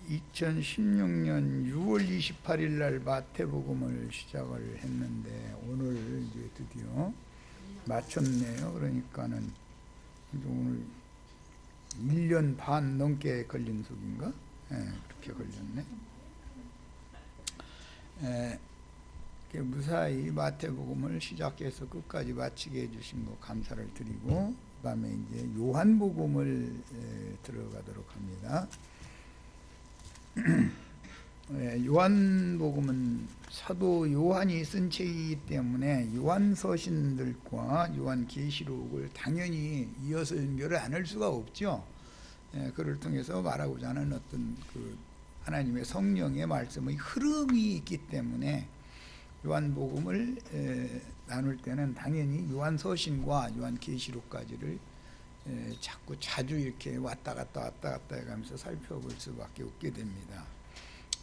2016년 6월 28일 날 마태복음을 시작을 했는데 오늘 이제 드디어 마쳤네요. 그러니까는 오늘 1년 반 넘게 걸린 속인가? 그렇게 걸렸네. 무사히 마태복음을 시작해서 끝까지 마치게 해주신 거 감사를 드리고, 그 다음에 이제 요한복음을 들어가도록 합니다. 요한복음은 사도 요한이 쓴 책이기 때문에 요한서신들과 요한계시록을 당연히 이어서 연결을 안 할 수가 없죠. 그를 통해서 말하고자 하는 어떤 그 하나님의 성령의 말씀의 흐름이 있기 때문에 요한복음을 나눌 때는 당연히 요한서신과 요한계시록까지를 자주 이렇게 왔다 갔다 해가면서 살펴볼 수밖에 없게 됩니다.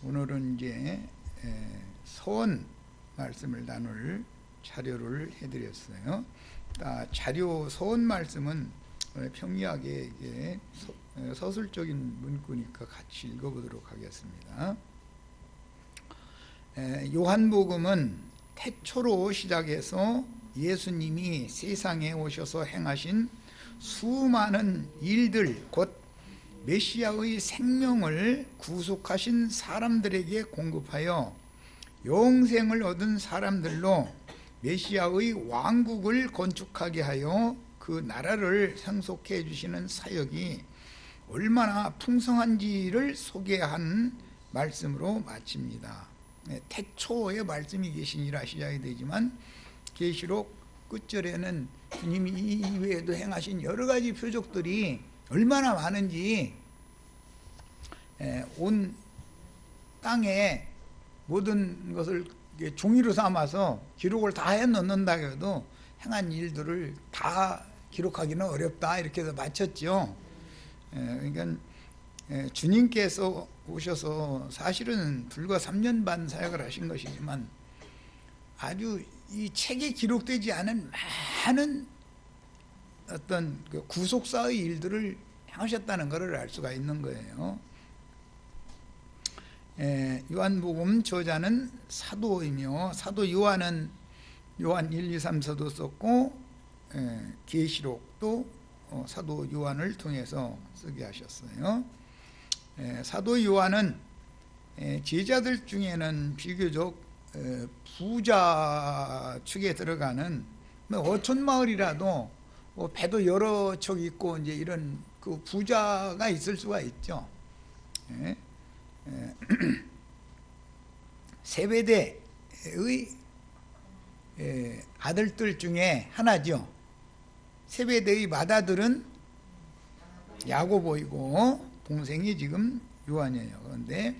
오늘은 이제 서원 말씀을 나눌 자료를 해드렸어요. 자료 서원 말씀은 평이하게 이게 서술적인 문구니까 같이 읽어보도록 하겠습니다. 요한복음은 태초로 시작해서 예수님이 세상에 오셔서 행하신 수많은 일들, 곧 메시아의 생명을 구속하신 사람들에게 공급하여 영생을 얻은 사람들로 메시아의 왕국을 건축하게 하여 그 나라를 상속해 주시는 사역이 얼마나 풍성한지를 소개한 말씀으로 마칩니다. 태초의 말씀이 계시니라 시작이 되지만 계시록 끝절에는 주님이 이외에도 행하신 여러 가지 표적들이 얼마나 많은지 온 땅에 모든 것을 종이로 삼아서 기록을 다 해놓는다 해도 행한 일들을 다 기록하기는 어렵다 이렇게 해서 마쳤죠. 그러니까 주님께서 오셔서 사실은 불과 3년 반 사역을 하신 것이지만 아주 이 책에 기록되지 않은 많은 어떤 그 구속사의 일들을 행하셨다는 것을 알 수가 있는 거예요. 요한복음 저자는 사도이며 사도 요한은 요한 1, 2, 3서도 썼고 계시록도 사도 요한을 통해서 쓰게 하셨어요. 사도 요한은 제자들 중에는 비교적 부자 축에 들어가는 어촌마을이라도 배도 여러 척 있고 이제 이런 그 부자가 있을 수가 있죠. 세베대의 아들들 중에 하나죠. 세베대의 맏아들은 야고보이고 동생이 지금 요한이에요. 그런데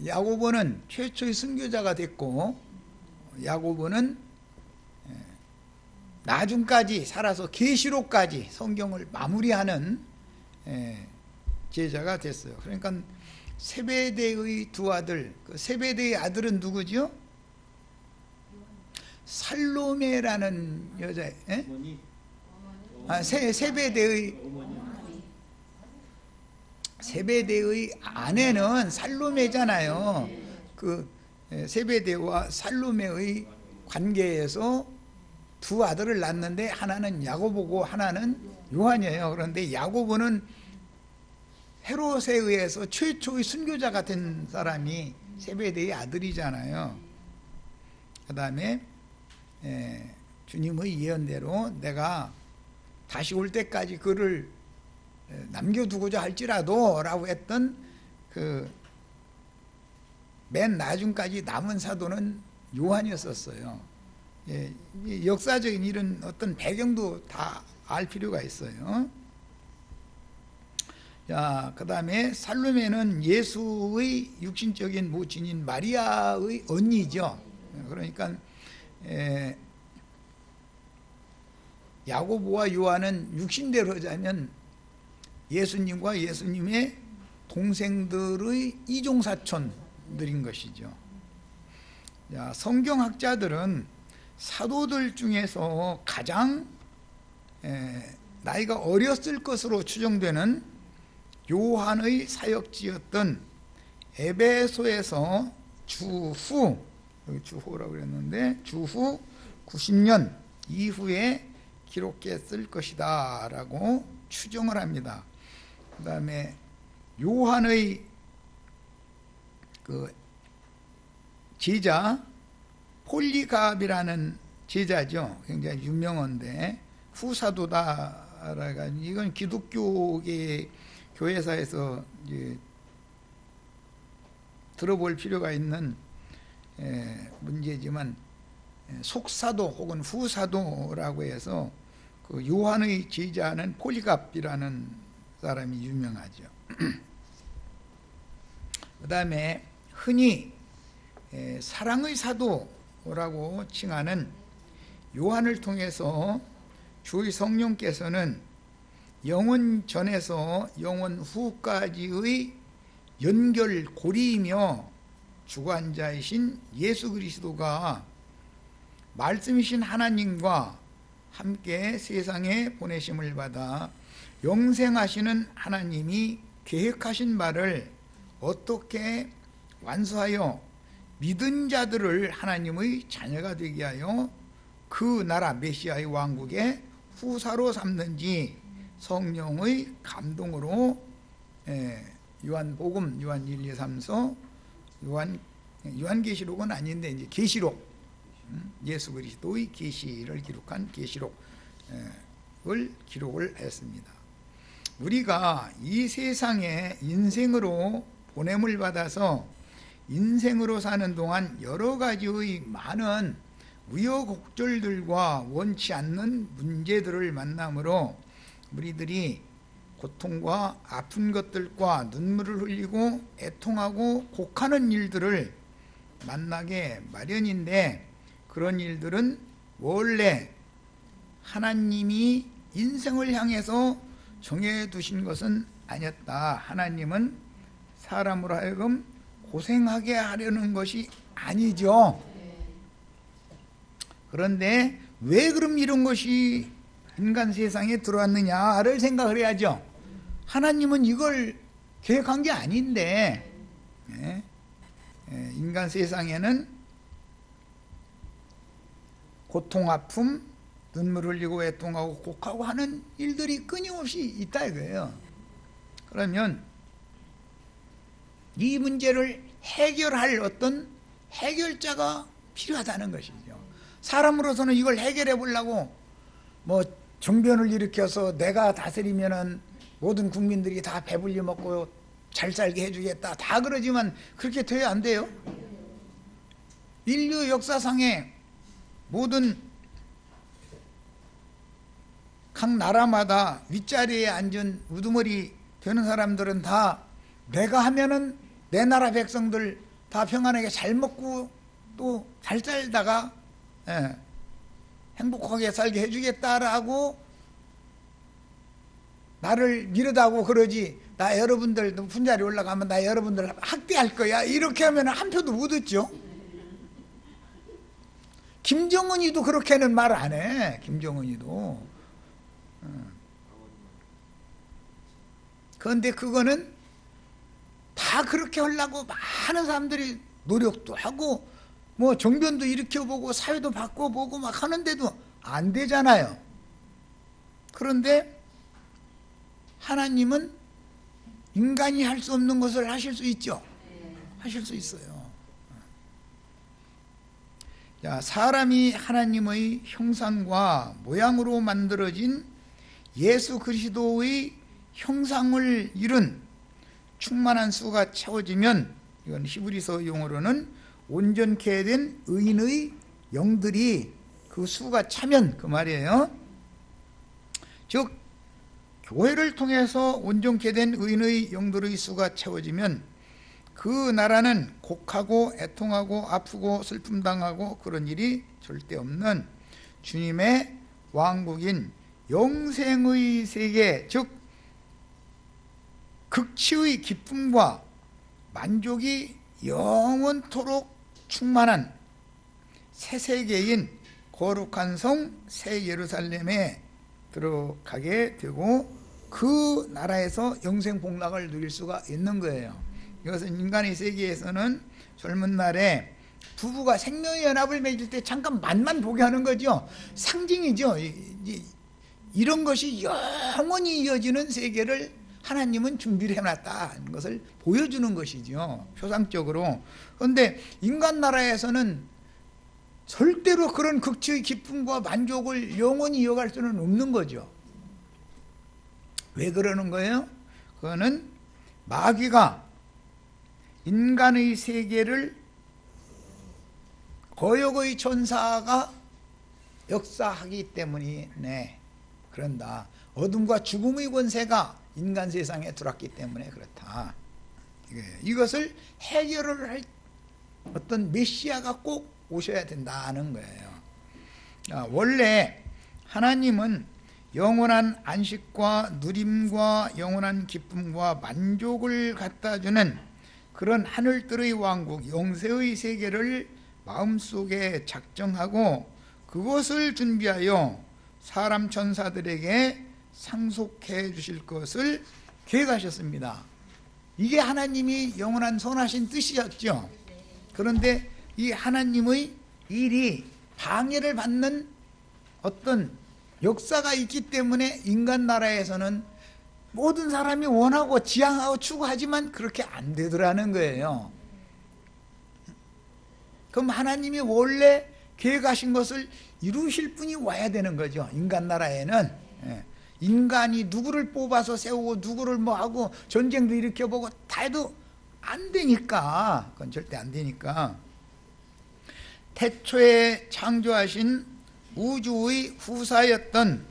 야고보는 최초의 순교자가 됐고 야고보는 나중까지 살아서 계시록까지 성경을 마무리하는 제자가 됐어요. 그러니까 세베대의 두 아들, 그 세베대의 아들은 누구죠? 살로메라는 여자, 세베대의 아내는 살로메잖아요. 그 세베대와 살로메의 관계에서 두 아들을 낳았는데 하나는 야고보고 하나는 요한이에요. 그런데 야고보는 헤롯에 의해서 최초의 순교자가 된 사람이 세베대의 아들이잖아요. 그 다음에 주님의 예언대로 내가 다시 올 때까지 그를 남겨두고자 할지라도 라고 했던 그 맨 나중까지 남은 사도는 요한이었었어요. 역사적인 이런 어떤 배경도 다 알 필요가 있어요. 자, 그 다음에 살로메는 예수의 육신적인 모친인 마리아의 언니죠. 그러니까 야고보와 요한은 육신대로 하자면 예수님과 예수님의 동생들의 이종사촌들인 것이죠. 자, 성경학자들은 사도들 중에서 가장 나이가 어렸을 것으로 추정되는 요한의 사역지였던 에베소에서 주후, 여기 주후라고 그랬는데 주후 90년 이후에 기록했을 것이다 라고 추정을 합니다. 그 다음에 요한의 그 제자 폴리갑이라는 제자죠. 굉장히 유명한데 후사도다라가 이건 기독교계 교회사에서 이제 들어볼 필요가 있는 문제지만 속사도 혹은 후사도라고 해서 그 요한의 제자는 폴리갑이라는 사람이 유명하죠. 그 다음에 흔히 사랑의 사도라고 칭하는 요한을 통해서 주의 성령께서는 영원 전에서 영원 후까지의 연결고리이며 주관자이신 예수 그리스도가 말씀이신 하나님과 함께 세상에 보내심을 받아 영생하시는 하나님이 계획하신 바를 어떻게 완수하여 믿은 자들을 하나님의 자녀가 되게 하여 그 나라 메시아의 왕국의 후사로 삼는지 성령의 감동으로 요한복음, 요한 1, 2, 3서 요한계시록은 아닌데 이제 계시록, 예수 그리스도의 계시를 기록한 계시록을 기록을 했습니다. 우리가 이 세상에 인생으로 보냄을 받아서 인생으로 사는 동안 여러 가지의 많은 우여곡절들과 원치 않는 문제들을 만나므로 우리들이 고통과 아픈 것들과 눈물을 흘리고 애통하고 곡하는 일들을 만나게 마련인데, 그런 일들은 원래 하나님이 인생을 향해서 정해두신 것은 아니었다. 하나님은 사람으로 하여금 고생하게 하려는 것이 아니죠. 그런데 왜 그럼 이런 것이 인간 세상에 들어왔느냐를 생각을 해야죠. 하나님은 이걸 계획한 게 아닌데, 인간 세상에는 고통, 아픔, 눈물 흘리고 애통하고 곡하고 하는 일들이 끊임없이 있다 이거예요. 그러면 이 문제를 해결할 어떤 해결자가 필요하다는 것이죠. 사람으로서는 이걸 해결해 보려고 뭐 정변을 일으켜서 내가 다스리면은 모든 국민들이 다 배불리 먹고 잘 살게 해주겠다 다 그러지만 그렇게 돼야 안 돼요. 인류 역사상에 모든 각 나라마다 윗자리에 앉은 우두머리 되는 사람들은 다 내가 하면은 내 나라 백성들 다 평안하게 잘 먹고 또 잘 살다가 행복하게 살게 해주겠다라고 나를 미르다고 그러지, 나 여러분들 높은 자리 올라가면 나 여러분들 학대할 거야 이렇게 하면 한 표도 못 얻죠. 김정은이도 그렇게는 말 안 해. 김정은이도. 그런데 그거는 다 그렇게 하려고 많은 사람들이 노력도 하고 뭐 정변도 일으켜보고 사회도 바꿔보고 막 하는데도 안 되잖아요. 그런데 하나님은 인간이 할 수 없는 것을 하실 수 있죠. 하실 수 있어요. 자, 사람이 하나님의 형상과 모양으로 만들어진 예수 그리스도의 형상을 이룬 충만한 수가 채워지면, 이건 히브리서 용어로는 온전케 된 의인의 영들이 그 수가 차면 그 말이에요. 즉 교회를 통해서 온전케 된 의인의 영들의 수가 채워지면 그 나라는 곡하고 애통하고 아프고 슬픔당하고 그런 일이 절대 없는 주님의 왕국인 영생의 세계, 즉 극치의 기쁨과 만족이 영원토록 충만한 새 세계인 거룩한 성 새 예루살렘에 들어가게 되고 그 나라에서 영생 복락을 누릴 수가 있는 거예요. 이것은 인간의 세계에서는 젊은 날에 부부가 생명의 연합을 맺을 때 잠깐 맛만 보게 하는 거죠. 상징이죠. 이런 것이 영원히 이어지는 세계를 하나님은 준비를 해놨다는 것을 보여주는 것이죠. 표상적으로. 그런데 인간 나라에서는 절대로 그런 극치의 기쁨과 만족을 영원히 이어갈 수는 없는 거죠. 왜 그러는 거예요? 그거는 마귀가 인간의 세계를 거역의 천사가 역사하기 때문이네. 그런다. 어둠과 죽음의 권세가 인간 세상에 들어왔기 때문에 그렇다. 이것을 해결을 할 어떤 메시아가 꼭 오셔야 된다는 거예요. 원래 하나님은 영원한 안식과 누림과 영원한 기쁨과 만족을 갖다주는 그런 하늘들의 왕국, 영세의 세계를 마음속에 작정하고 그것을 준비하여 사람 천사들에게 상속해 주실 것을 계획하셨습니다. 이게 하나님이 영원한 선하신 뜻이었죠. 그런데 이 하나님의 일이 방해를 받는 어떤 역사가 있기 때문에 인간 나라에서는 모든 사람이 원하고 지향하고 추구하지만 그렇게 안 되더라는 거예요. 그럼 하나님이 원래 계획하신 것을 이루실 분이 와야 되는 거죠. 인간 나라에는 인간이 누구를 뽑아서 세우고 누구를 뭐 하고 전쟁도 일으켜보고 다 해도 안 되니까, 그건 절대 안 되니까 태초에 창조하신 우주의 후사였던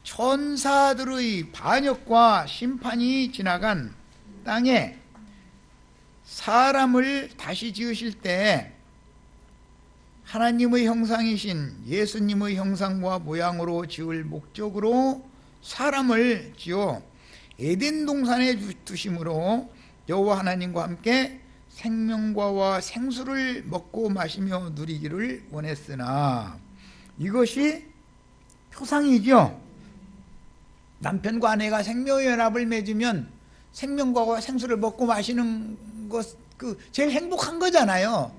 천사들의 반역과 심판이 지나간 땅에 사람을 다시 지으실 때 하나님의 형상이신 예수님의 형상과 모양으로 지을 목적으로 사람을 지어 에덴 동산에 두심으로 여호와 하나님과 함께 생명과와 생수를 먹고 마시며 누리기를 원했으나, 이것이 표상이죠. 남편과 아내가 생명의 연합을 맺으면 생명과와 생수를 먹고 마시는 것, 제일 행복한 거잖아요.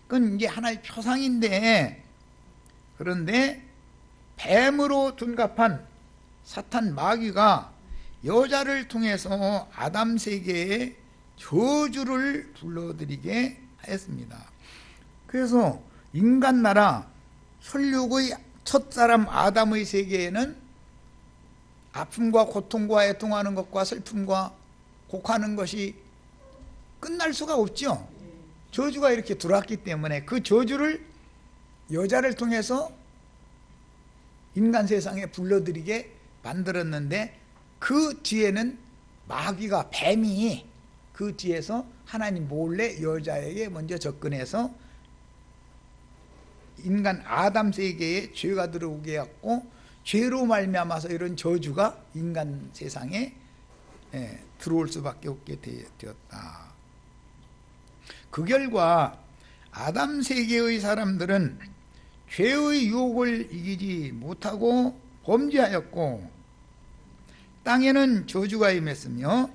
그건 이게 하나의 표상인데, 그런데 뱀으로 둔갑한 사탄 마귀가 여자를 통해서 아담 세계에 저주를 불러들이게 하였습니다. 그래서 인간 나라 혈육의 첫사람 아담의 세계에는 아픔과 고통과 애통하는 것과 슬픔과 곡하는 것이 끝날 수가 없죠. 저주가 이렇게 들어왔기 때문에 그 저주를 여자를 통해서 인간 세상에 불러들이게 만들었는데, 그 뒤에는 마귀가, 뱀이 그 뒤에서 하나님 몰래 여자에게 먼저 접근해서 인간 아담 세계에 죄가 들어오게 했고, 죄로 말미암아서 이런 저주가 인간 세상에 들어올 수밖에 없게 되었다. 그 결과 아담 세계의 사람들은 죄의 유혹을 이기지 못하고 범죄하였고, 땅에는 저주가 임했으며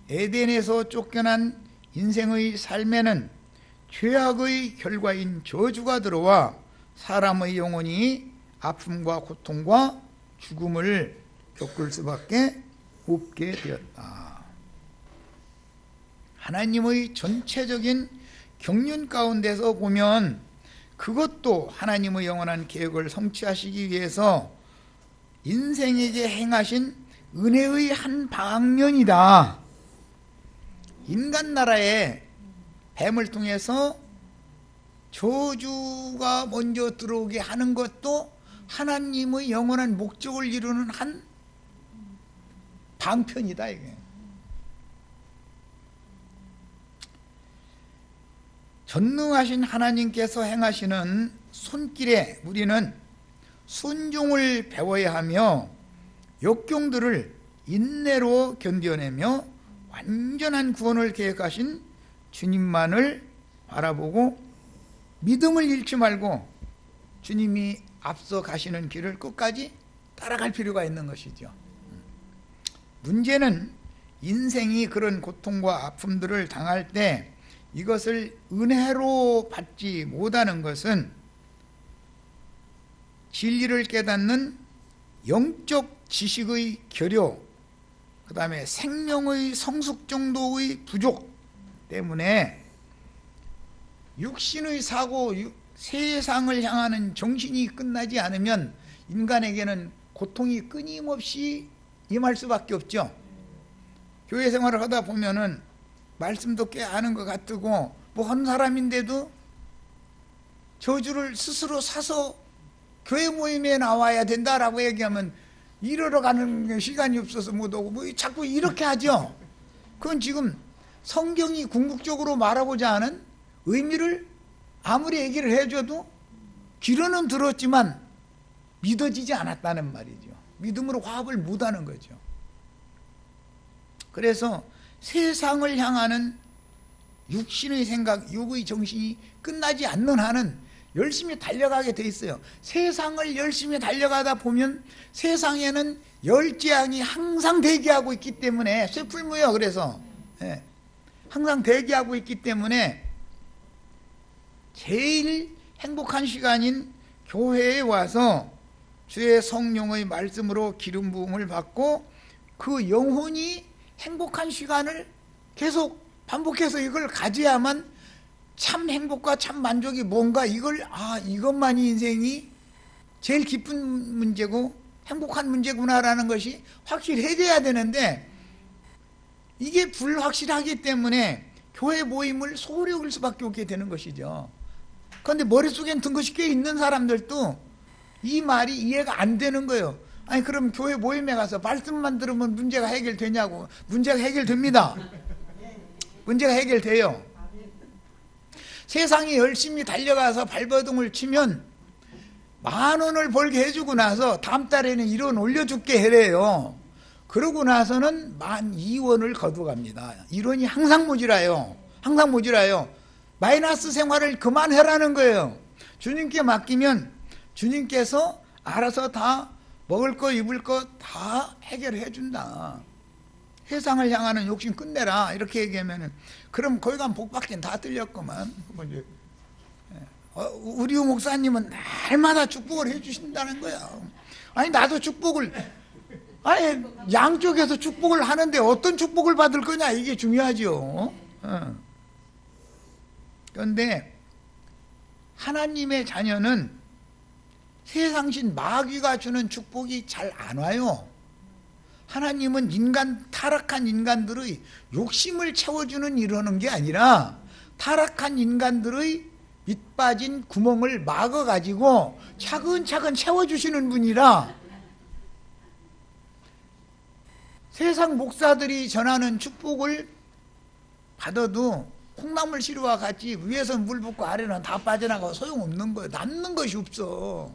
에덴에서 쫓겨난 인생의 삶에는 죄악의 결과인 저주가 들어와 사람의 영혼이 아픔과 고통과 죽음을 겪을 수밖에 없게 되었다. 하나님의 전체적인 경륜 가운데서 보면 그것도 하나님의 영원한 계획을 성취하시기 위해서 인생에게 행하신 은혜의 한 방면이다. 인간 나라에 뱀을 통해서 저주가 먼저 들어오게 하는 것도 하나님의 영원한 목적을 이루는 한 방편이다, 이게. 전능하신 하나님께서 행하시는 손길에 우리는 순종을 배워야 하며 역경들을 인내로 견뎌내며 완전한 구원을 계획하신 주님만을 바라보고 믿음을 잃지 말고 주님이 앞서 가시는 길을 끝까지 따라갈 필요가 있는 것이죠. 문제는 인생이 그런 고통과 아픔들을 당할 때 이것을 은혜로 받지 못하는 것은 진리를 깨닫는 영적 지식의 결여, 그 다음에 생명의 성숙 정도의 부족 때문에 육신의 사고, 세상을 향하는 정신이 끝나지 않으면 인간에게는 고통이 끊임없이 임할 수밖에 없죠. 교회 생활을 하다 보면은 말씀도 꽤 아는 것 같고 뭐 한 사람인데도 저주를 스스로 사서 교회 모임에 나와야 된다라고 얘기하면 이러러 가는 시간이 없어서 못 오고 뭐 자꾸 이렇게 하죠. 그건 지금 성경이 궁극적으로 말하고자 하는 의미를 아무리 얘기를 해줘도 귀로는 들었지만 믿어지지 않았다는 말이죠. 믿음으로 화합을 못하는 거죠. 그래서 세상을 향하는 육신의 생각, 육의 정신이 끝나지 않는 한은 열심히 달려가게 돼 있어요. 세상을 열심히 달려가다 보면 세상에는 열재앙이 항상 대기하고 있기 때문에 쇠풀무예요. 그래서 항상 대기하고 있기 때문에 제일 행복한 시간인 교회에 와서 주의 성령의 말씀으로 기름 부음을 받고 그 영혼이 행복한 시간을 계속 반복해서 이걸 가져야만 참 행복과 참 만족이 뭔가 이것만이 인생이 제일 기쁜 문제고 행복한 문제구나라는 것이 확실해져야 되는데 이게 불확실하기 때문에 교회 모임을 소홀히 여길 수밖에 없게 되는 것이죠. 그런데 머릿속엔 든 것이 꽤 있는 사람들도 이 말이 이해가 안 되는 거예요. 아니 그럼 교회 모임에 가서 말씀만 들으면 문제가 해결되냐고. 문제가 해결됩니다. 문제가 해결돼요. 세상에 열심히 달려가서 발버둥을 치면 10,000원을 벌게 해주고 나서 다음 달에는 1원 올려줄게 해래요. 그러고 나서는 12,000원을 거두갑니다. 1원이 항상 모자라요. 항상 모자라요. 마이너스 생활을 그만해라는 거예요. 주님께 맡기면 주님께서 알아서 다 먹을 거 입을 거 다 해결해 준다. 세상을 향하는 욕심 끝내라 이렇게 얘기하면은 그럼 거기 가면 복 받긴 다 틀렸구만. 우리 목사님은 날마다 축복을 해주신다는 거야. 아니 나도 축복을 아니 양쪽에서 축복을 하는데 어떤 축복을 받을 거냐 이게 중요하죠. 그런데 하나님의 자녀는 세상신 마귀가 주는 축복이 잘 안 와요. 하나님은 타락한 인간들의 욕심을 채워주는 이러는 게 아니라 타락한 인간들의 밑빠진 구멍을 막아가지고 차근차근 채워주시는 분이라 세상 목사들이 전하는 축복을 받아도 콩나물 시루와 같이 위에서는 물 붓고 아래는 다 빠져나가고 소용없는 거예요. 남는 것이 없어.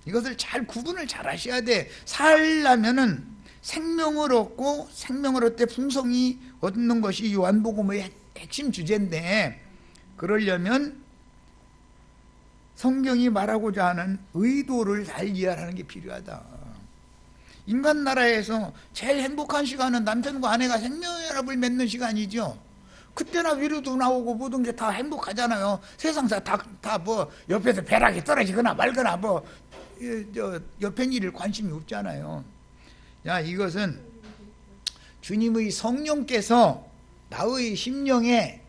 이것을 구분을 잘 하셔야 돼. 살려면은 생명을 얻고 생명을 얻되 풍성히 얻는 것이 요한복음의 핵심 주제인데 그러려면 성경이 말하고자 하는 의도를 잘 이해하는 게 필요하다. 인간 나라에서 제일 행복한 시간은 남편과 아내가 생명연합을 맺는 시간이죠. 그때나 위로도 나오고 모든 게 다 행복하잖아요. 세상사 다 뭐 옆에서 벼락이 떨어지거나 말거나 뭐 옆에 일을 관심이 없잖아요. 야, 이것은 주님의 성령께서 나의 심령에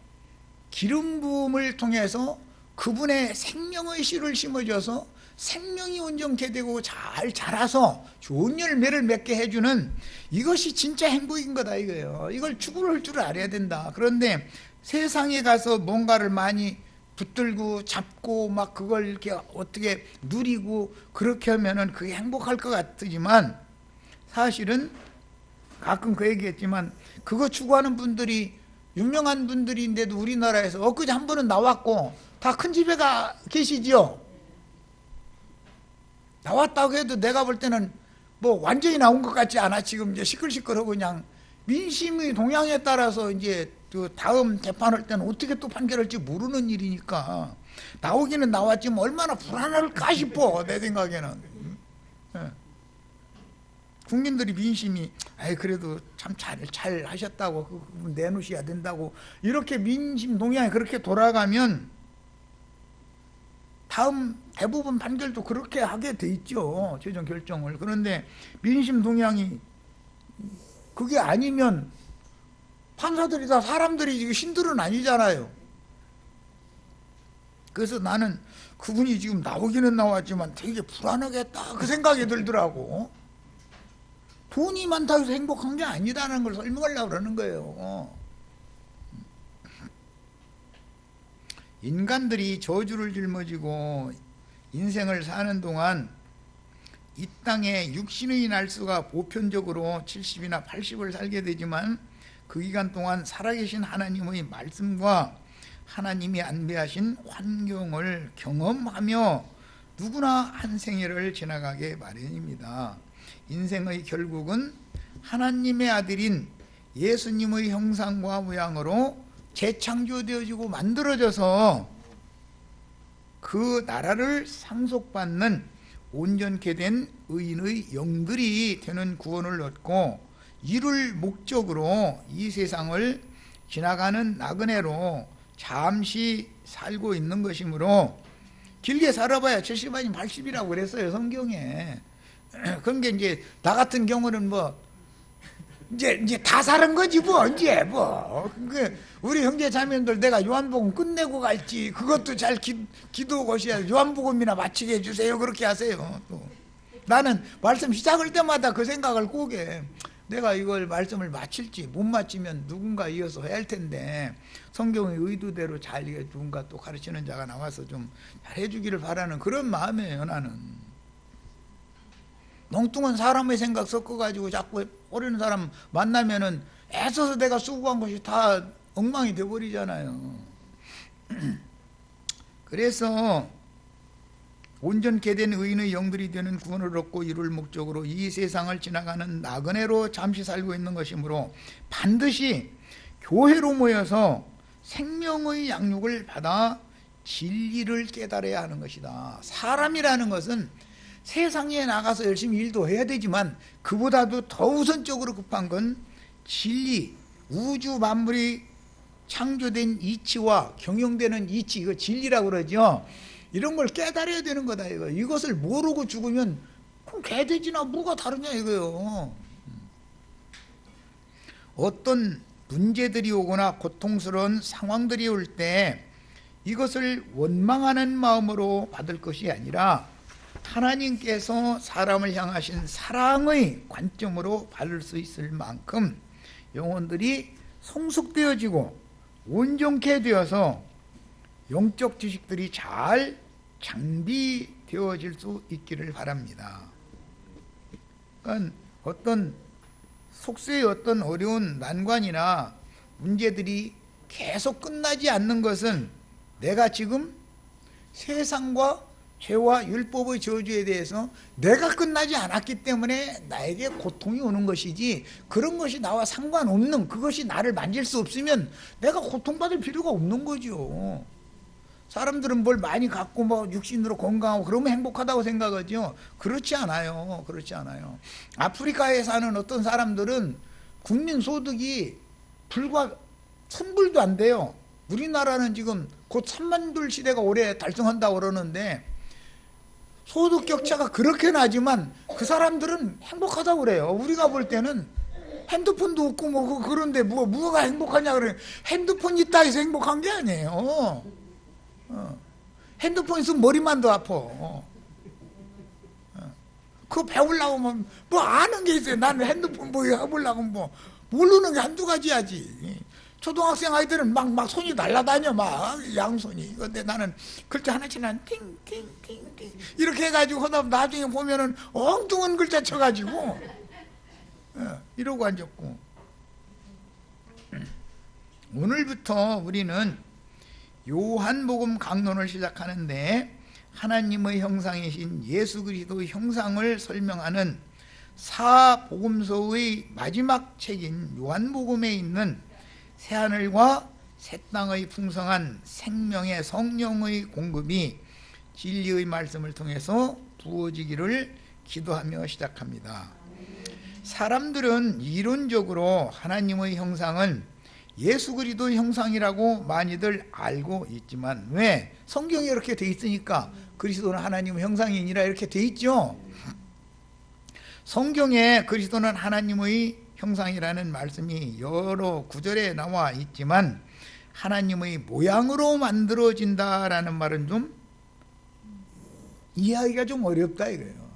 기름 부음을 통해서 그분의 생명의 씨를 심어줘서 생명이 온전케 되고 잘 자라서 좋은 열매를 맺게 해주는 이것이 진짜 행복인 거다 이거예요. 이걸 추구할 줄 알아야 된다. 그런데 세상에 가서 뭔가를 많이 붙들고 잡고 막 그걸 이렇게 어떻게 누리고 그렇게 하면은 그게 행복할 것 같지만 사실은 가끔 그 얘기했지만 그거 추구하는 분들이 유명한 분들인데도 우리나라에서 엊그제 한 번은 나왔고 다 큰 집에 가 계시지요. 나왔다고 해도 내가 볼 때는 뭐 완전히 나온 것 같지 않아. 지금 이제 시끌시끌하고 그냥 민심의 동향에 따라서 이제 그 다음 재판할 때는 어떻게 또 판결할지 모르는 일이니까 나오기는 나왔지만 얼마나 불안할까 싶어 내 생각에는. 예. 국민들이 민심이 그래도 참 잘 하셨다고 그분 내놓으셔야 된다고 이렇게 민심 동향이 그렇게 돌아가면 다음 대부분 판결도 그렇게 하게 돼 있죠. 최종 결정을. 그런데 민심 동향이 그게 아니면 판사들이 다 사람들이 신들은 아니잖아요. 그래서 나는 그분이 지금 나오기는 나왔지만 되게 불안하겠다 그 생각이 들더라고. 돈이 많다고 해서 행복한 게 아니라는 걸 설명하려고 그러는 거예요. 인간들이 저주를 짊어지고 인생을 사는 동안 이 땅에 육신의 날수가 보편적으로 70이나 80을 살게 되지만 그 기간 동안 살아계신 하나님의 말씀과 하나님이 안배하신 환경을 경험하며 누구나 한 생애를 지나가게 마련입니다. 인생의 결국은 하나님의 아들인 예수님의 형상과 모양으로 재창조되어지고 만들어져서 그 나라를 상속받는 온전케 된 의인의 영들이 되는 구원을 얻고 이룰 목적으로 이 세상을 지나가는 나그네로 잠시 살고 있는 것이므로 길게 살아봐야 70 아니면 80이라고 그랬어요 성경에. 그런 게 이제 나 같은 경우는 뭐 이제 다 사는 거지 뭐 이제 뭐 우리 형제 자매들 내가 요한복음 끝내고 갈지 그것도 잘 기도 것이야. 요한복음이나 마치게 해주세요. 그렇게 하세요. 또 나는 말씀 시작할 때마다 그 생각을 꼭 해. 내가 이걸 말씀을 마칠지 못 마치면 누군가 이어서 해야 할 텐데 성경의 의도대로 잘 누군가 또 가르치는 자가 나와서 좀 잘 해주기를 바라는 그런 마음이에요. 나는 엉뚱한 사람의 생각 섞어가지고 자꾸 오르는 사람 만나면은 애써서 내가 수고한 것이 다 엉망이 돼버리잖아요. 그래서 온전케 된 의인의 영들이 되는 구원을 얻고 이룰 목적으로 이 세상을 지나가는 나그네로 잠시 살고 있는 것이므로 반드시 교회로 모여서 생명의 양육을 받아 진리를 깨달아야 하는 것이다. 사람이라는 것은 세상에 나가서 열심히 일도 해야 되지만 그보다도 더 우선적으로 급한 건 진리, 우주 만물이 창조된 이치와 경영되는 이치, 이거 진리라고 그러죠. 이런 걸 깨달아야 되는 거다 이거. 이것을 모르고 죽으면 그럼 개돼지나 뭐가 다르냐 이거요. 어떤 문제들이 오거나 고통스러운 상황들이 올 때 이것을 원망하는 마음으로 받을 것이 아니라 하나님께서 사람을 향하신 사랑의 관점으로 받을 수 있을 만큼 영혼들이 성숙되어지고 온전케 되어서 영적 지식들이 잘 장비되어질 수 있기를 바랍니다. 그러니까 어떤 속세의 어떤 어려운 난관이나 문제들이 계속 끝나지 않는 것은 내가 지금 세상과 죄와 율법의 저주에 대해서 내가 끝나지 않았기 때문에 나에게 고통이 오는 것이지 그런 것이 나와 상관없는 그것이 나를 만질 수 없으면 내가 고통받을 필요가 없는 거죠. 사람들은 뭘 많이 갖고 뭐 육신으로 건강하고 그러면 행복하다고 생각하죠. 그렇지 않아요. 그렇지 않아요. 아프리카에 사는 어떤 사람들은 국민 소득이 불과 1000불도 안 돼요. 우리나라는 지금 곧 3만 불 시대가 올해 달성한다고 그러는데 소득 격차가 그렇게 나지만 그 사람들은 행복하다고 그래요. 우리가 볼 때는 핸드폰도 없고 뭐 그런데 뭐가 행복하냐 그래. 핸드폰 있다 해서 행복한 게 아니에요. 핸드폰 있으면 머리만 더 아파. 그거 배우려고 뭐 아는 게 있어요. 나는 핸드폰 뭐 해보려고 뭐 모르는 게 한두 가지야지. 초등학생 아이들은 막 손이 날아다녀 막 양손이. 근데 나는 글자 하나씩 난 띵띵띵띵 이렇게 해가지고 하다 나중에 보면은 엉뚱한 글자 쳐가지고 이러고 앉았고. 오늘부터 우리는 요한복음 강론을 시작하는데 하나님의 형상이신 예수 그리스도의 형상을 설명하는 사복음서의 마지막 책인 요한복음에 있는 새하늘과 새 땅의 풍성한 생명의 성령의 공급이 진리의 말씀을 통해서 부어지기를 기도하며 시작합니다. 사람들은 이론적으로 하나님의 형상은 예수 그리스도 형상이라고 많이들 알고 있지만, 왜? 성경에 이렇게 돼 있으니까 그리스도는 하나님의 형상이니라 이렇게 돼 있죠. 성경에 그리스도는 하나님의 형상이라는 말씀이 여러 구절에 나와 있지만 하나님의 모양으로 만들어진다라는 말은 좀 이해하기가 좀 어렵다 이거예요.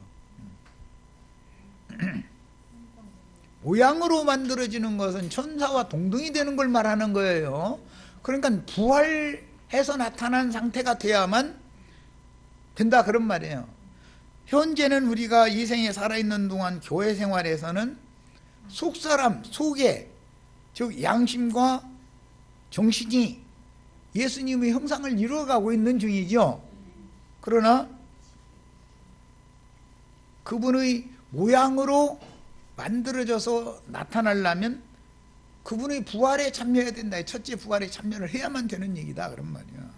모양으로 만들어지는 것은 천사와 동등이 되는 걸 말하는 거예요. 그러니까 부활해서 나타난 상태가 돼야만 된다 그런 말이에요. 현재는 우리가 이 생에 살아있는 동안 교회 생활에서는 속사람, 속에, 즉 양심과 정신이 예수님의 형상을 이루어가고 있는 중이죠. 그러나 그분의 모양으로 만들어져서 나타나려면 그분의 부활에 참여해야 된다. 첫째 부활에 참여를 해야만 되는 얘기다 그런 말이야.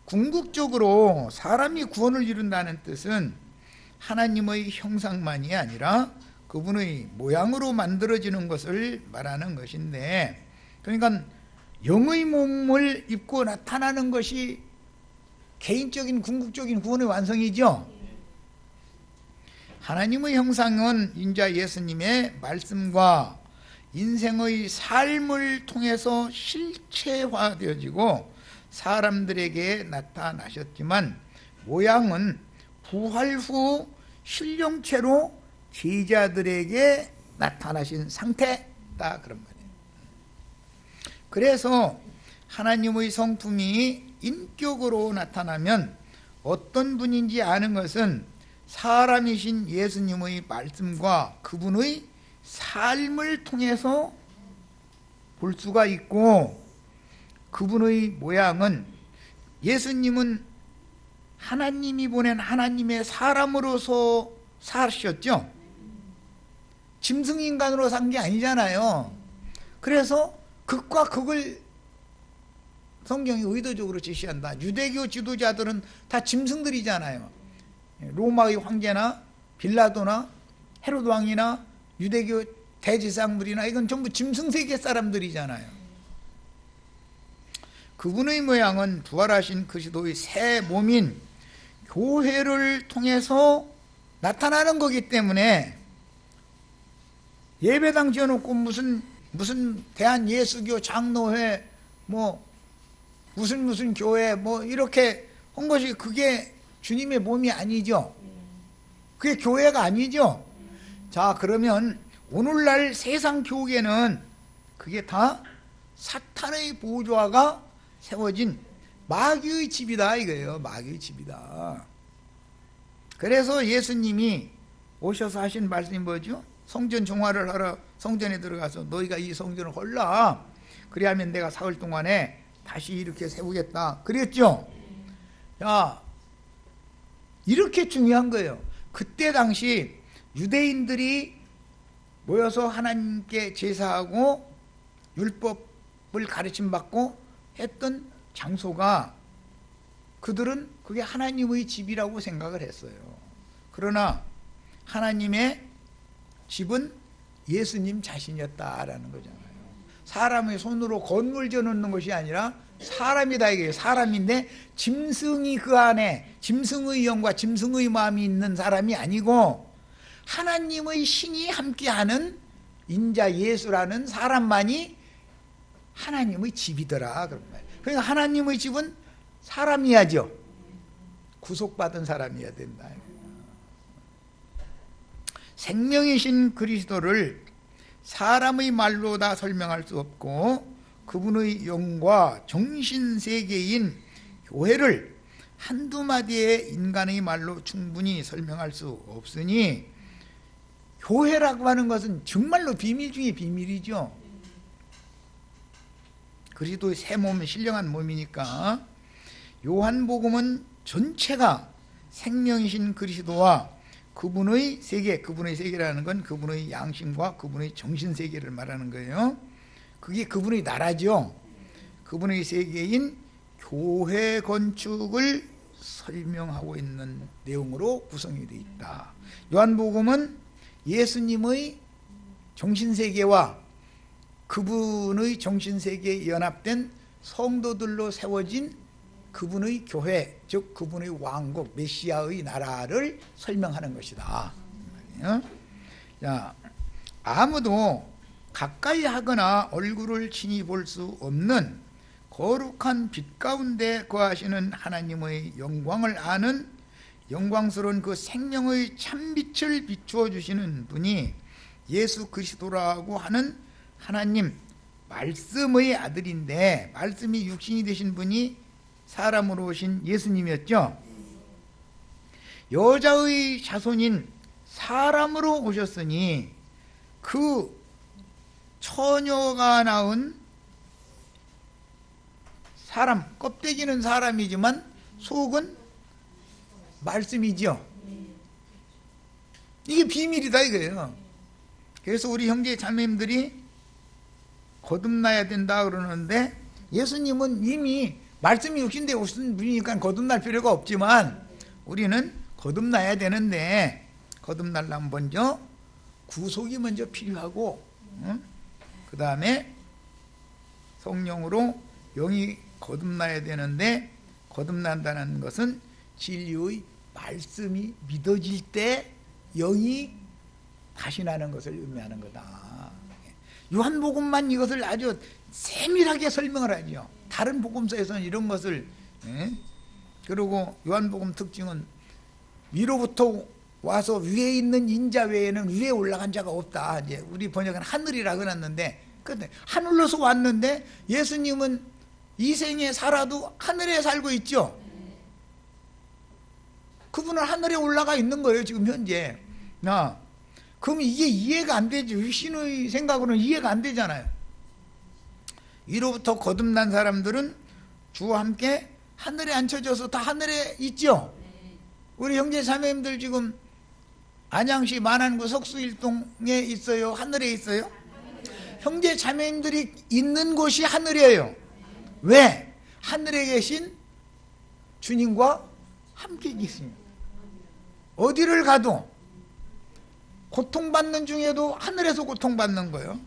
궁극적으로 사람이 구원을 이룬다는 뜻은 하나님의 형상만이 아니라 그분의 모양으로 만들어지는 것을 말하는 것인데, 그러니까 영의 몸을 입고 나타나는 것이 개인적인 궁극적인 구원의 완성이죠. 하나님의 형상은 인자 예수님의 말씀과 인생의 삶을 통해서 실체화되어지고 사람들에게 나타나셨지만, 모양은 부활 후 신령체로 제자들에게 나타나신 상태다 그런 말이에요. 그래서 하나님의 성품이 인격으로 나타나면 어떤 분인지 아는 것은 사람이신 예수님의 말씀과 그분의 삶을 통해서 볼 수가 있고, 그분의 모양은, 예수님은 하나님이 보낸 하나님의 사람으로서 사셨죠. 짐승인간으로 산 게 아니잖아요. 그래서 극과 극을 성경이 의도적으로 제시한다. 유대교 지도자들은 다 짐승들이잖아요. 로마의 황제나 빌라도나 헤로드 왕이나 유대교 대제사장들이나 이건 전부 짐승세계 사람들이잖아요. 그분의 모양은 부활하신 그리스도의 새 몸인 교회를 통해서 나타나는 거기 때문에, 예배당 지어놓고 무슨 대한예수교 장로회 무슨 교회 이렇게 한 것이 그게 주님의 몸이 아니죠. 그게 교회가 아니죠. 자, 그러면 오늘날 세상 교계는 그게 다 사탄의 보좌가 세워진 마귀의 집이다 이거예요. 마귀의 집이다. 그래서 예수님이 오셔서 하신 말씀이 뭐죠? 성전 종화를 하러 성전에 들어가서 너희가 이 성전을 헐라. 그리하면 내가 사흘 동안에 다시 이렇게 세우겠다 그랬죠. 야, 이렇게 중요한 거예요. 그때 당시 유대인들이 모여서 하나님께 제사하고 율법을 가르침받고 했던 장소가, 그들은 그게 하나님의 집이라고 생각을 했어요. 그러나 하나님의 집은 예수님 자신이었다라는 거잖아요. 사람의 손으로 건물 지어놓는 것이 아니라 사람이다 이게요. 사람인데 짐승이 그 안에, 짐승의 영과 짐승의 마음이 있는 사람이 아니고 하나님의 신이 함께하는 인자 예수라는 사람만이 하나님의 집이더라 그런 말이에요. 그러니까 하나님의 집은 사람이야죠. 구속받은 사람이어야 된다. 생명이신 그리스도를 사람의 말로 다 설명할 수 없고, 그분의 영과 정신세계인 교회를 한두 마디의 인간의 말로 충분히 설명할 수 없으니, 교회라고 하는 것은 정말로 비밀 중에 비밀이죠. 그리스도의 새 몸은 신령한 몸이니까 요한복음은 전체가 생명이신 그리스도와 그분의 세계, 그분의 세계라는 건 그분의 양심과 그분의 정신세계를 말하는 거예요. 그게 그분의 나라죠. 그분의 세계인 교회 건축을 설명하고 있는 내용으로 구성이 되어 있다. 요한복음은 예수님의 정신세계와 그분의 정신세계에 연합된 성도들로 세워진 그분의 교회, 즉 그분의 왕국, 메시아의 나라를 설명하는 것이다. 자, 아무도 가까이 하거나 얼굴을 친히 볼 수 없는 거룩한 빛 가운데 거하시는 하나님의 영광을 아는 영광스러운 그 생명의 참빛을 비추어 주시는 분이 예수 그리스도라고 하는 하나님 말씀의 아들인데, 말씀이 육신이 되신 분이 사람으로 오신 예수님이었죠. 여자의 자손인 사람으로 오셨으니 그 처녀가 낳은 사람, 껍데기는 사람이지만 속은 말씀이죠. 이게 비밀이다 이거예요. 그래서 우리 형제 자매님들이 거듭나야 된다 그러는데, 예수님은 이미 말씀이 육신되어 오신 분이니까 거듭날 필요가 없지만 우리는 거듭나야 되는데, 거듭나려면 먼저 구속이 먼저 필요하고, 그 다음에 성령으로 영이 거듭나야 되는데, 거듭난다는 것은 진리의 말씀이 믿어질 때 영이 다시 나는 것을 의미하는 거다. 요한복음만 이것을 아주 세밀하게 설명을 하죠. 다른 복음서에서는 이런 것을, 그리고 요한복음 특징은 위로부터 와서 위에 있는 인자 외에는 위에 올라간 자가 없다. 이제 우리 번역은 하늘이라 그랬는데, 근데 하늘로서 왔는데 예수님은 이 생에 살아도 하늘에 살고 있죠. 그분은 하늘에 올라가 있는 거예요 지금 현재. 그럼 이게 이해가 안 되죠. 신의 생각으로는 이해가 안 되잖아요. 위로부터 거듭난 사람들은 주와 함께 하늘에 앉혀져서 다 하늘에 있죠. 우리 형제 자매님들 지금 안양시 만안구 석수일동에 있어요? 하늘에 있어요? 형제 자매님들이 있는 곳이 하늘이에요. 왜? 하늘에 계신 주님과 함께 계십니다. 어디를 가도 고통받는 중에도 하늘에서 고통받는 거예요.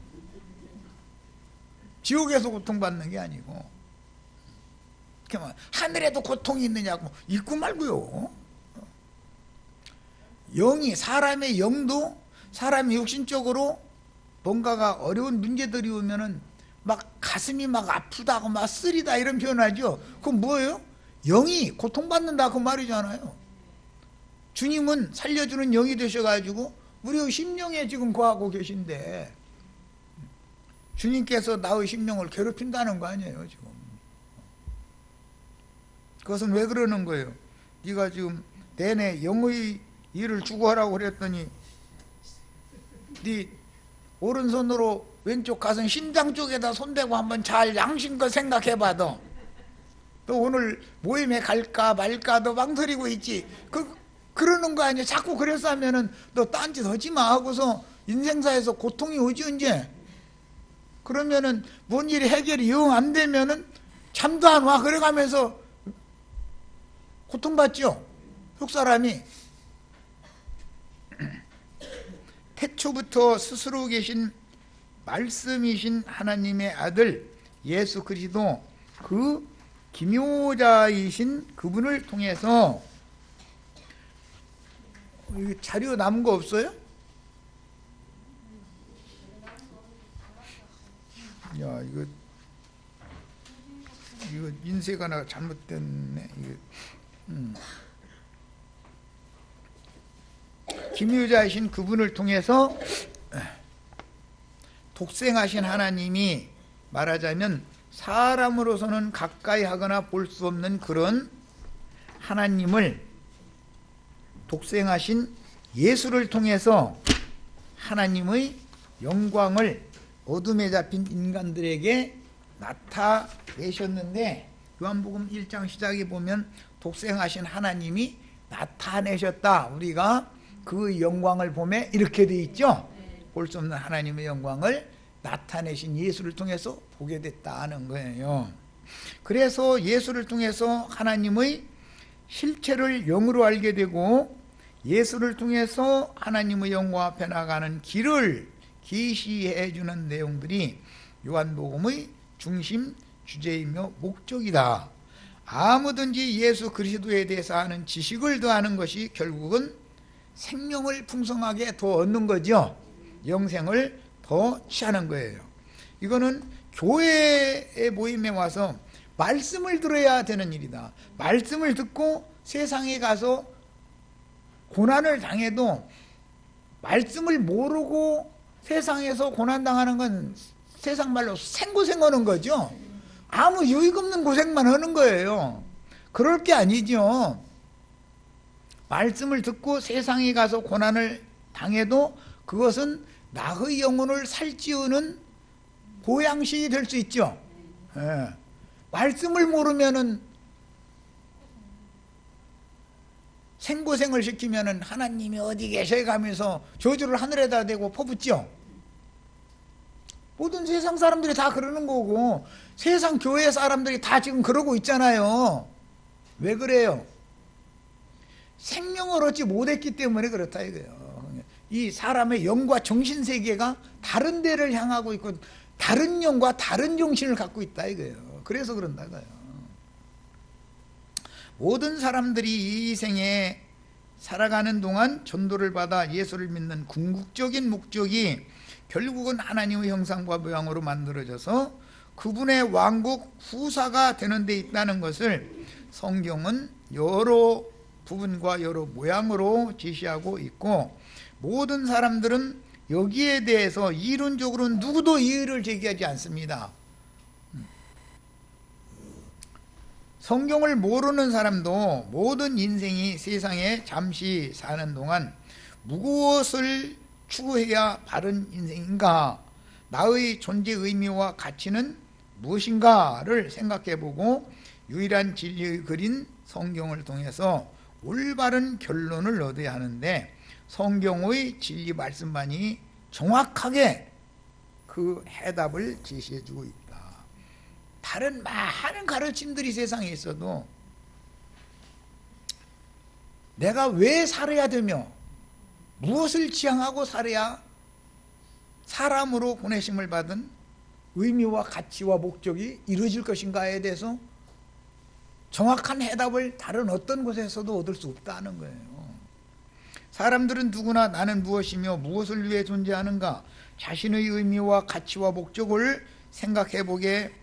지옥에서 고통받는 게 아니고. 하늘에도 고통이 있느냐고 있고 말고요. 영이, 사람의 영도 사람이 육신적으로 뭔가가 어려운 문제들이 오면은 막 가슴이 막 아프다고 막 쓰리다 이런 표현하죠. 그건 뭐예요? 영이 고통받는다 그 말이잖아요. 주님은 살려주는 영이 되셔가지고 우리의 심령에 지금 거하고 계신데, 주님께서 나의 심령을 괴롭힌다는 거 아니에요 지금. 그것은 왜 그러는 거예요? 네가 지금 내내 영의 일을 주고 하라고 그랬더니 네 오른손으로 왼쪽 가슴 심장 쪽에다 손대고 한번 잘 양심껏 생각해봐. 너 오늘 모임에 갈까 말까 너 망설이고 있지. 그러는 거 아니야. 자꾸 그래서 하면은 너 딴짓 하지 마 하고서 인생사에서 고통이 오지 언제. 그러면은 뭔 일이 해결이 영 안 되면은 잠도 안 와. 그래가면서 고통받죠 속사람이. 태초부터 스스로 계신 말씀이신 하나님의 아들 예수 그리스도, 그 기묘자이신 그분을 통해서, 자료 남은 거 없어요? 야, 이거 인쇄가 나 잘못됐네. 기묘자이신 그분을 통해서 독생하신 하나님이 말하자면 사람으로서는 가까이 하거나 볼 수 없는 그런 하나님을 독생하신 예수를 통해서 하나님의 영광을 어둠에 잡힌 인간들에게 나타내셨는데, 요한복음 1장 시작에 보면 독생하신 하나님이 나타내셨다. 우리가 그 영광을 보면 이렇게 돼 있죠. 볼 수 없는 하나님의 영광을 나타내신 예수를 통해서 보게 됐다는 거예요. 그래서 예수를 통해서 하나님의 실체를 영으로 알게 되고 예수를 통해서 하나님의 영광 앞에 나가는 길을 계시해 주는 내용들이 요한복음의 중심 주제이며 목적이다. 아무든지 예수 그리스도에 대해서 아는 지식을 더하는 것이 결국은 생명을 풍성하게 더 얻는 거죠. 영생을 더 취하는 거예요. 이거는 교회의 모임에 와서 말씀을 들어야 되는 일이다. 말씀을 듣고 세상에 가서 고난을 당해도 말씀을 모르고 세상에서 고난당하는 건 세상 말로 생고생하는 거죠. 아무 유익 없는 고생만 하는 거예요. 그럴 게 아니죠. 말씀을 듣고 세상에 가서 고난을 당해도 그것은 나의 영혼을 살찌우는 보양식이 될 수 있죠. 예. 말씀을 모르면은 생고생을 시키면은 하나님이 어디 계셔 가면서 저주를 하늘에다 대고 퍼붓죠. 모든 세상 사람들이 다 그러는 거고 세상 교회 사람들이 다 지금 그러고 있잖아요. 왜 그래요? 생명을 얻지 못했기 때문에 그렇다 이거예요. 이 사람의 영과 정신 세계가 다른 데를 향하고 있고 다른 영과 다른 정신을 갖고 있다 이거예요. 그래서 그런다 이거예요. 모든 사람들이 이 생에 살아가는 동안 전도를 받아 예수를 믿는 궁극적인 목적이 결국은 하나님의 형상과 모양으로 만들어져서 그분의 왕국 후사가 되는 데 있다는 것을 성경은 여러 부분과 여러 모양으로 제시하고 있고 모든 사람들은 여기에 대해서 이론적으로는 누구도 이의를 제기하지 않습니다. 성경을 모르는 사람도 모든 인생이 세상에 잠시 사는 동안 무엇을 추구해야 바른 인생인가, 나의 존재 의미와 가치는 무엇인가를 생각해보고 유일한 진리의 글인 성경을 통해서 올바른 결론을 얻어야 하는데 성경의 진리 말씀만이 정확하게 그 해답을 제시해주고 있다. 다른 많은 가르침들이 세상에 있어도 내가 왜 살아야 되며 무엇을 지향하고 살아야 사람으로 보내심을 받은 의미와 가치와 목적이 이루어질 것인가에 대해서 정확한 해답을 다른 어떤 곳에서도 얻을 수 없다는 거예요. 사람들은 누구나 나는 무엇이며 무엇을 위해 존재하는가 자신의 의미와 가치와 목적을 생각해 보게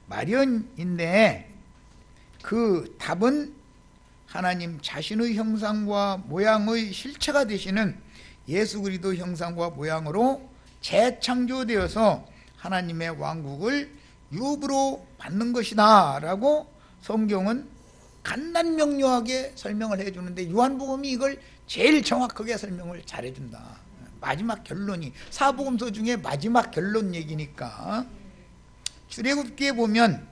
마련인데 그 답은 하나님 자신의 형상과 모양의 실체가 되시는 예수 그리스도 형상과 모양으로 재창조되어서 하나님의 왕국을 유업으로 받는 것이다 라고 성경은 간단명료하게 설명을 해주는데 요한복음이 이걸 제일 정확하게 설명을 잘해준다. 마지막 결론이 사복음서 중에 마지막 결론 얘기니까 출애굽기에 보면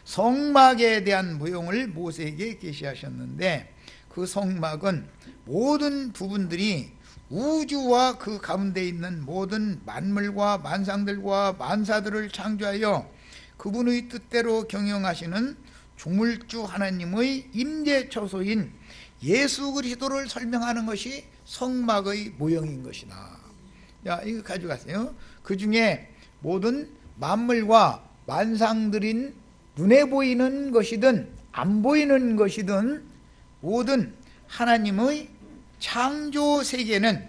성막에 대한 모형을 모세에게 계시하셨는데 그 성막은 모든 부분들이 우주와 그 가운데 있는 모든 만물과 만상들과 만사들을 창조하여 그분의 뜻대로 경영하시는 조물주 하나님의 임재처소인 예수 그리스도를 설명하는 것이 성막의 모형인 것이다. 자, 이거 가져가세요. 그 중에 모든 만물과 만상들인 눈에 보이는 것이든 안 보이는 것이든 모든 하나님의 창조 세계는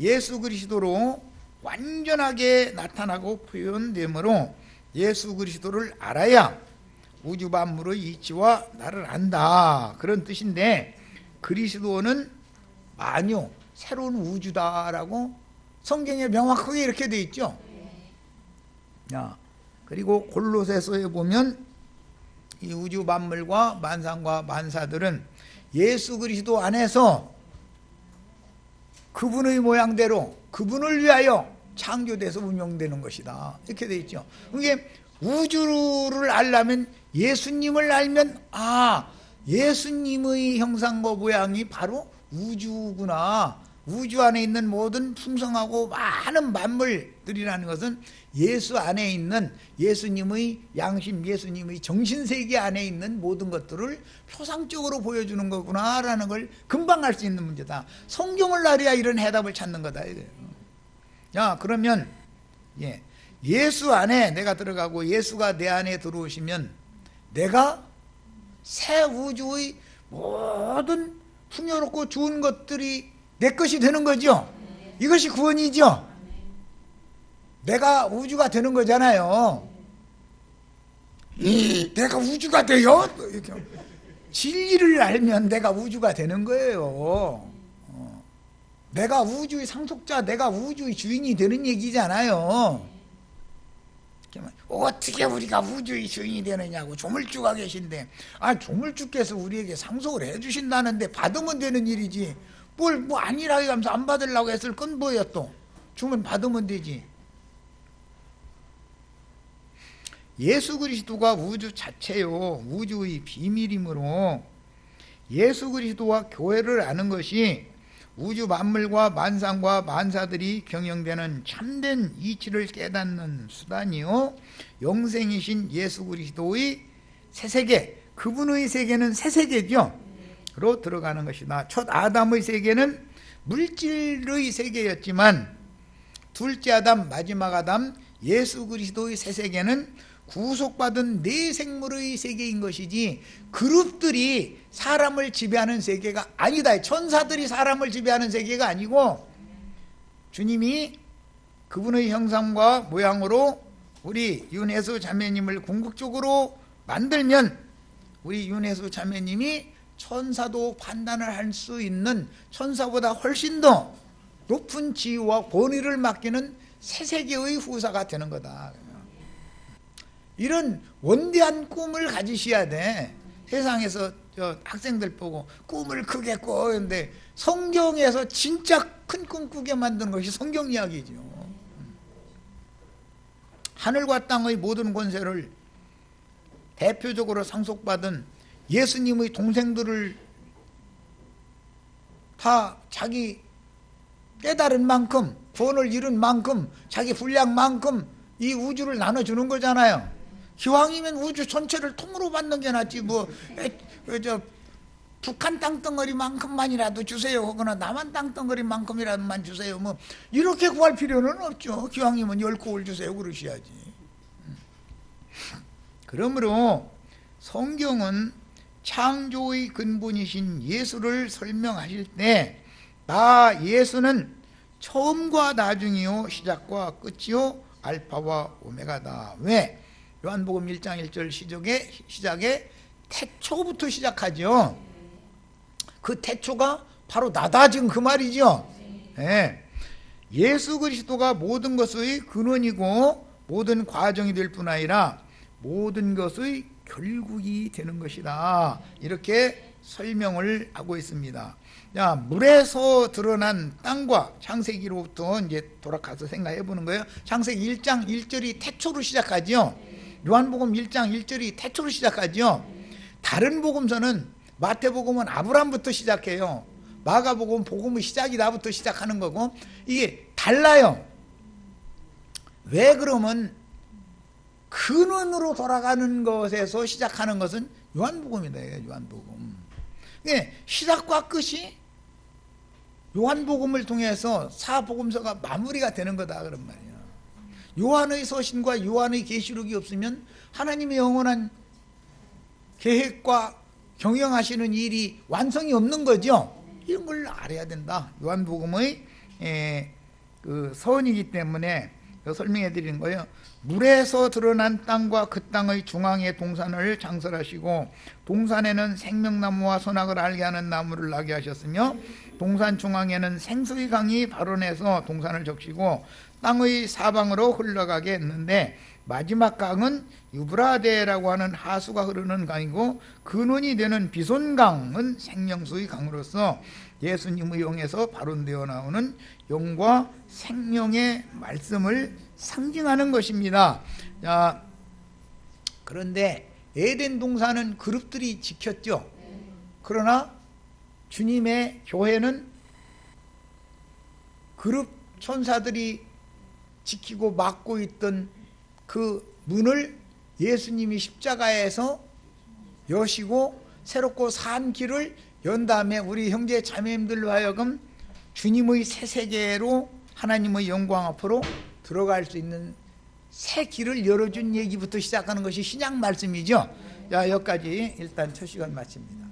예수 그리스도로 완전하게 나타나고 표현되므로 예수 그리스도를 알아야 우주 만물의 이치와 나를 안다 그런 뜻인데 그리스도는 만유 새로운 우주다라고 성경에 명확하게 이렇게 되어 있죠. 그리고 골로새서에 보면 이 우주 만물과 만상과 만사들은 예수 그리스도 안에서 그분의 모양대로 그분을 위하여 창조돼서 운영되는 것이다 이렇게 되어 있죠. 그게 우주를 알려면 예수님을 알면 예수님의 형상과 모양이 바로 우주구나 우주 안에 있는 모든 풍성하고 많은 만물들이라는 것은 예수 안에 있는 예수님의 양심, 예수님의 정신세계 안에 있는 모든 것들을 표상적으로 보여주는 거구나라는 걸 금방 알 수 있는 문제다. 성경을 알아야 이런 해답을 찾는 거다. 자, 그러면 예수 안에 내가 들어가고 예수가 내 안에 들어오시면 내가 새 우주의 모든 풍요롭고 좋은 것들이 내 것이 되는 거죠. 이것이 구원이죠. 내가 우주가 되는 거잖아요. 내가 우주가 돼요? 이렇게. 진리를 알면 내가 우주가 되는 거예요. 내가 우주의 상속자, 내가 우주의 주인이 되는 얘기잖아요. 어떻게 우리가 우주의 주인이 되느냐고 조물주가 계신데, 조물주께서 우리에게 상속을 해주신다는데 받으면 되는 일이지, 뭘 뭐 아니라고 하면서 안 받으려고 했을 건 뭐야. 또 주면 받으면 되지. 예수 그리스도가 우주 자체요, 우주의 비밀이므로 예수 그리스도와 교회를 아는 것이 우주 만물과 만상과 만사들이 경영되는 참된 이치를 깨닫는 수단이요, 영생이신 예수 그리스도의 새 세계, 그분의 세계는 새 세계죠. 로 들어가는 것이다. 첫 아담의 세계는 물질의 세계였지만 둘째 아담, 마지막 아담, 예수 그리스도의 새 세계는 구속받은 내 생물의 세계인 것이지 그룹들이 사람을 지배하는 세계가 아니다. 천사들이 사람을 지배하는 세계가 아니고 주님이 그분의 형상과 모양으로 우리 윤혜수 자매님을 궁극적으로 만들면 우리 윤혜수 자매님이 천사도 판단을 할 수 있는, 천사보다 훨씬 더 높은 지위와 권위를 맡기는 새 세계의 후사가 되는 거다. 이런 원대한 꿈을 가지셔야 돼. 세상에서 학생들 보고 꿈을 크게 꿔. 근데 성경에서 진짜 큰 꿈 꾸게 만드는 것이 성경 이야기죠. 하늘과 땅의 모든 권세를 대표적으로 상속받은 예수님의 동생들을 다 자기 깨달은 만큼, 구원을 이룬 만큼, 자기 분량만큼 이 우주를 나눠주는 거잖아요. 기왕이면 우주 전체를 통으로 받는 게 낫지, 북한 땅덩어리만큼만이라도 주세요, 혹은 남한 땅덩어리만큼이라도만 주세요, 이렇게 구할 필요는 없죠. 기왕이면 10곡을 주세요 그러셔야지. 그러므로 성경은 창조의 근본이신 예수를 설명하실 때 나 예수는 처음과 나중이요 시작과 끝이요 알파와 오메가다. 왜? 요한복음 1장 1절 시작에 태초부터 시작하죠. 그 태초가 바로 나다, 지금 그 말이죠. 예수 그리스도가 모든 것의 근원이고 모든 과정이 될 뿐 아니라 모든 것의 결국이 되는 것이다. 이렇게 설명을 하고 있습니다. 자, 물에서 드러난 땅과 창세기로부터 이제 돌아가서 생각해 보는 거예요. 창세기 1장 1절이 태초로 시작하죠. 요한복음 1장 1절이 태초로 시작하죠. 다른 복음서는 마태복음은 아브람부터 시작해요. 마가복음 복음의 시작이 나부터 시작하는 거고 이게 달라요. 왜 그러면 근원으로 돌아가는 것에서 시작하는 것은 요한복음이다. 요한복음. 시작과 끝이 요한복음을 통해서 사복음서가 마무리가 되는 거다 그런 말이야. 요한의 서신과 요한의 계시록이 없으면 하나님의 영원한 계획과 경영하시는 일이 완성이 없는 거죠. 이런 걸 알아야 된다. 요한복음의 그 서원이기 때문에 설명해 드리는 거예요. 물에서 드러난 땅과 그 땅의 중앙에 동산을 창설하시고 동산에는 생명나무와 선악을 알게 하는 나무를 나게 하셨으며 동산 중앙에는 생수의 강이 발원해서 동산을 적시고 땅의 사방으로 흘러가게 했는데 마지막 강은 유브라데라고 하는 하수가 흐르는 강이고 근원이 되는 비손강은 생명수의 강으로서 예수님의 영에서 발원되어 나오는 영과 생명의 말씀을 상징하는 것입니다. 자, 그런데 에덴 동산은 그룹들이 지켰죠. 그러나 주님의 교회는 그룹 천사들이 지키고 막고 있던 그 문을 예수님이 십자가에서 여시고 새롭고 산 길을 연 다음에 우리 형제 자매님들로 하여금 주님의 새 세계로 하나님의 영광 앞으로 들어갈 수 있는 새 길을 열어준 얘기부터 시작하는 것이 신약 말씀이죠. 자, 여기까지 일단 첫 시간 마칩니다.